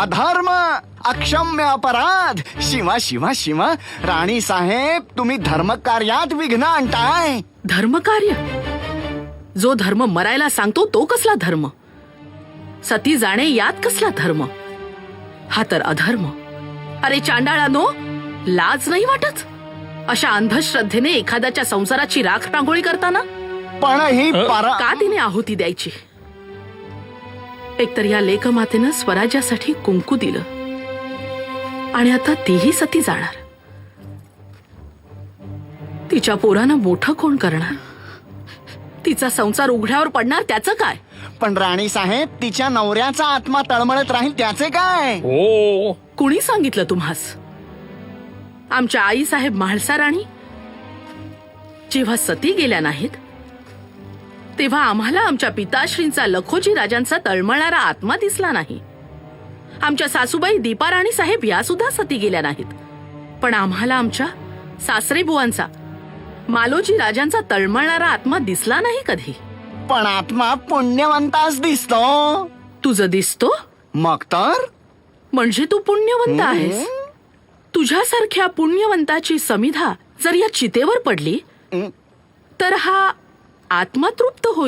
अधर्म, अक्षम्य अपराध. शिवा शिवा शिवा, राणी साहेब तुम्ही धर्मकार्यात विघ्न आणताय. धर्मकार्य? जो धर्म मरायला सांगतो तो कसला धर्म? सती जाणे यात कसला धर्म? हा तर अधर्म. अरे चांडाळानो, लाज नाही वाटत अशा अंधश्रद्धेने एखाद्याच्या संसाराची राख रांगोळी करताना? पण ही का तिने आहुती द्यायची? एकतर या लेकमातेनं स्वराज्यासाठी कुंकू दिलं आणि आता तीही सती जाणार. तिच्या पोरानं मोठं कोण करणार? तिचा संसार उघड्यावर पडणार त्याचं काय? पण राणी साहेब तिच्या नवऱ्याचा आत्मा तळमळत राहील त्याचे काय? हो, कुणी सांगितलं तुम्हास? आमच्या आई साहेब म्हाळसा राणी जेव्हा सती गेल्या नाहीत तेव्हा आम्हाला आमच्या पिताश्रींचा लखोजी राजांचा तळमळणारा आत्मा दिसला नाही. आमच्या सासूबाई दीपा राणी साहेब या सुद्धा सती गेल्या नाहीत, पण आम्हाला आमच्या सासरेबुवांचा मालोजी राजांचा तळमळणारा आत्मा दिसला नाही कधी. पण आत्मा पुण्यवंताच दिसतो. तुझं दिसतो? मग तर म्हणजे तू पुण्यवंत आहेस. तुझ्यासारख्या पुण्यवंताची समिधा जर या चितेवर पडली तर हा आत्मा तृप्त होईल.